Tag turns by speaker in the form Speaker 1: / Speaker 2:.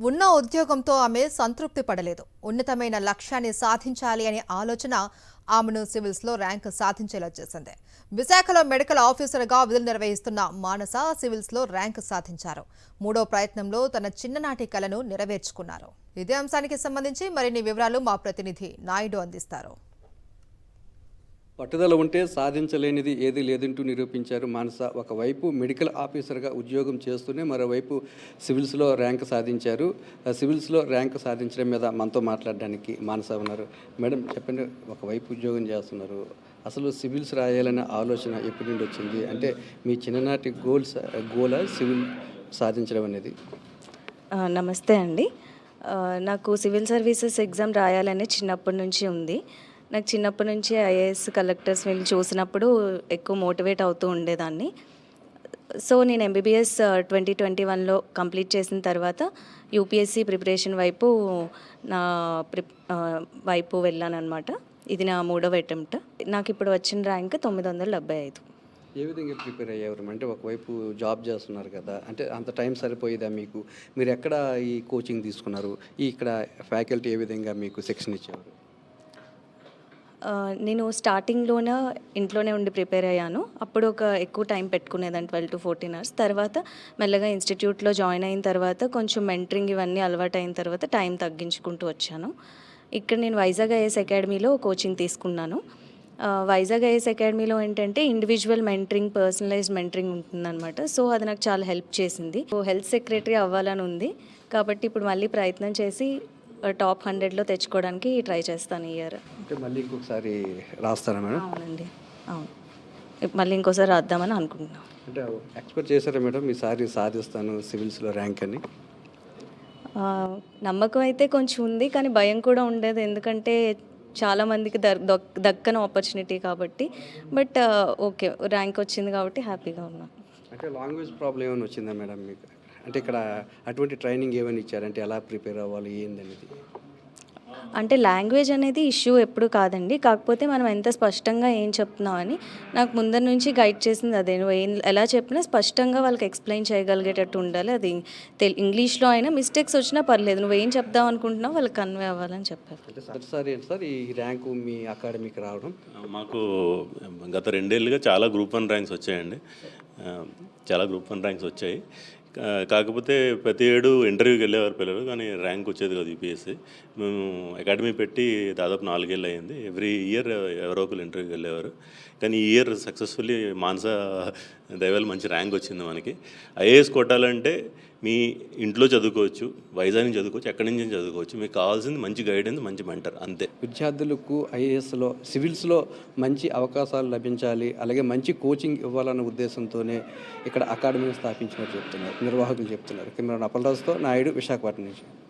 Speaker 1: ఉన్న ఉద్యోగంతో ఆమె సంతృప్తి పడలేదు. ఉన్నతమైన లక్ష్యాన్ని సాధించాలి అనే ఆలోచన ఆమెను సివిల్స్లో ర్యాంక్ సాధించేలా చేసింది. విశాఖలో మెడికల్ ఆఫీసర్గా విధులు నిర్వహిస్తున్న మానస సివిల్స్లో ర్యాంక్ సాధించారు. మూడో ప్రయత్నంలో తన చిన్ననాటి కలను నెరవేర్చుకున్నారు. ఇదే అంశానికి సంబంధించి మరిన్ని వివరాలు మా ప్రతినిధి నాయుడు అందిస్తారు.
Speaker 2: పట్టుదల ఉంటే సాధించలేనిది ఏదీ లేదంటూ నిరూపించారు మానస. ఒకవైపు మెడికల్ ఆఫీసర్గా ఉద్యోగం చేస్తూనే మరోవైపు సివిల్స్లో ర్యాంక్ సాధించారు. సివిల్స్లో ర్యాంక్ సాధించడం మీద మనతో మాట్లాడడానికి మానస ఉన్నారు. మేడం చెప్పండి, ఒకవైపు ఉద్యోగం చేస్తున్నారు, అసలు సివిల్స్ రాయాలనే ఆలోచన ఎప్పటి నుండి వచ్చింది? అంటే మీ చిన్ననాటి గోల్ సివిల్ సాధించడం అనేది.
Speaker 3: నమస్తే అండి. నాకు సివిల్ సర్వీసెస్ ఎగ్జామ్ రాయాలనే చిన్నప్పటి నుంచి ఉంది. నాకు చిన్నప్పటి నుంచి ఐఏఎస్ కలెక్టర్స్ వీళ్ళు చూసినప్పుడు ఎక్కువ మోటివేట్ అవుతూ ఉండేదాన్ని. సో నేను ఎంబీబీఎస్ 2021లో కంప్లీట్ చేసిన తర్వాత యూపీఎస్సీ ప్రిపరేషన్ వైపు వెళ్ళానమాట. ఇది నా 3వ అటెంప్ట్. నాకు ఇప్పుడు వచ్చిన ర్యాంక్ 975.
Speaker 2: ఏ విధంగా ప్రిపేర్ అయ్యేవారు? అంటే ఒకవైపు జాబ్ చేస్తున్నారు కదా, అంటే అంత టైం సరిపోయేదా మీకు? మీరు ఎక్కడ ఈ కోచింగ్ తీసుకున్నారు? ఇక్కడ ఫ్యాకల్టీ ఏ విధంగా మీకు శిక్షణ ఇచ్చేవారు?
Speaker 3: నేను స్టార్టింగ్లోనే ఇంట్లోనే ఉండి ప్రిపేర్ అయ్యాను. అప్పుడు ఎక్కువ టైం పెట్టుకునేదాన్ని, 12 to 14 hours. తర్వాత మెల్లగా ఇన్స్టిట్యూట్లో జాయిన్ అయిన తర్వాత కొంచెం మెంటరింగ్ ఇవన్నీ అలవాటు అయిన తర్వాత టైం తగ్గించుకుంటూ వచ్చాను. ఇక్కడ నేను వైజాగ్ ఐఏఎస్ అకాడమీలో కోచింగ్ తీసుకున్నాను. వైజాగ్ ఐఏఎస్ అకాడమీలో ఏంటంటే ఇండివిజువల్ మెంటరింగ్, పర్సనలైజ్డ్ మెంటరింగ్ ఉంటుందన్నమాట. సో అది నాకు చాలా హెల్ప్ చేసింది. హెల్త్ సెక్రటరీ అవ్వాలని ఉంది కాబట్టి ఇప్పుడు మళ్ళీ ప్రయత్నం చేసి టాప్ 100లో తెచ్చుకోవడానికి ట్రై చేస్తాను ఈ ఇయర్.
Speaker 2: అంటే మళ్ళీ ఇంకొకసారి రాస్తారా మేడం?
Speaker 3: అవునండి, అవును. మళ్ళీ ఇంకోసారి రాద్దామని అనుకుంటున్నాను.
Speaker 2: అంటే ఎక్స్పెక్ట్ చేశారా మేడం ఈసారి సాధిస్తాను సివిల్స్లో ర్యాంక్ అని?
Speaker 3: నమ్మకం అయితే కొంచెం ఉంది, కానీ భయం కూడా ఉండేది. ఎందుకంటే చాలామందికి దక్కని ఆపర్చునిటీ కాబట్టి. బట్ ఓకే, ర్యాంక్ వచ్చింది కాబట్టి హ్యాపీగా ఉన్నాను.
Speaker 2: అంటే లాంగ్వేజ్ ప్రాబ్లం ఏమైనా వచ్చిందా మేడం మీకు? అంటే ఇక్కడ అటువంటి ట్రైనింగ్ ఏమైనా ఇచ్చారంటే ఎలా ప్రిపేర్ అవ్వాలి ఏందనేది?
Speaker 3: అంటే లాంగ్వేజ్ అనేది ఇష్యూ ఎప్పుడు కాదండి. కాకపోతే మనం ఎంత స్పష్టంగా ఏం చెప్తున్నామని నాకు ముందర నుంచి గైడ్ చేసింది అదే. నువ్వు ఎలా చెప్పినా స్పష్టంగా వాళ్ళకి ఎక్స్ప్లెయిన్ చేయగలిగేటట్టు ఉండాలి. అది ఇంగ్లీష్లో అయినా మిస్టేక్స్ వచ్చినా పర్లేదు, నువ్వు ఏం చెప్దాం అనుకుంటున్నావు వాళ్ళకి కన్వే అవ్వాలని చెప్పారు.
Speaker 2: సార్ ఈ ర్యాంకు మీ అకాడమీకి రావడం?
Speaker 4: మాకు గత 2 ఏళ్ళుగా చాలా గ్రూప్ 1 ర్యాంక్స్ వచ్చాయండి. చాలా గ్రూప్ 1 ర్యాంక్స్ వచ్చాయి. కాకపోతే ప్రతి ఏడు ఇంటర్వ్యూకి వెళ్ళేవారు పిల్లలు, కానీ ర్యాంక్ వచ్చేది కాదు యూపీఎస్సీ. మేము అకాడమీ పెట్టి దాదాపు 4 ఏళ్ళు అయ్యింది. ఎవ్రీ ఇయర్ ఎవరో ఒకరు ఇంటర్వ్యూకి వెళ్ళేవారు. కానీ ఈ ఇయర్ సక్సెస్ఫుల్లీ మానస దయవల్ల మంచి ర్యాంక్ వచ్చింది మనకి. ఐఏఎస్ కొట్టాలంటే మీ ఇంట్లో చదువుకోవచ్చు, వైజాగ్ నుంచి చదువుకోవచ్చు, ఎక్కడి నుంచి చదువుకోవచ్చు. మీకు కావాల్సింది మంచి గైడెన్స్, మంచి మెంటర్, అంతే.
Speaker 2: విద్యార్థులకు ఐఏఎస్లో సివిల్స్లో మంచి అవకాశాలు లభించాలి, అలాగే మంచి కోచింగ్ ఇవ్వాలన్న ఉద్దేశంతోనే ఇక్కడ అకాడమీని స్థాపించినట్టు చెప్తున్నారు నిర్వాహకులు చెప్తున్నారు. కెమెరా అప్పలరాజుతో నాయుడు, విశాఖపట్నం నుంచి.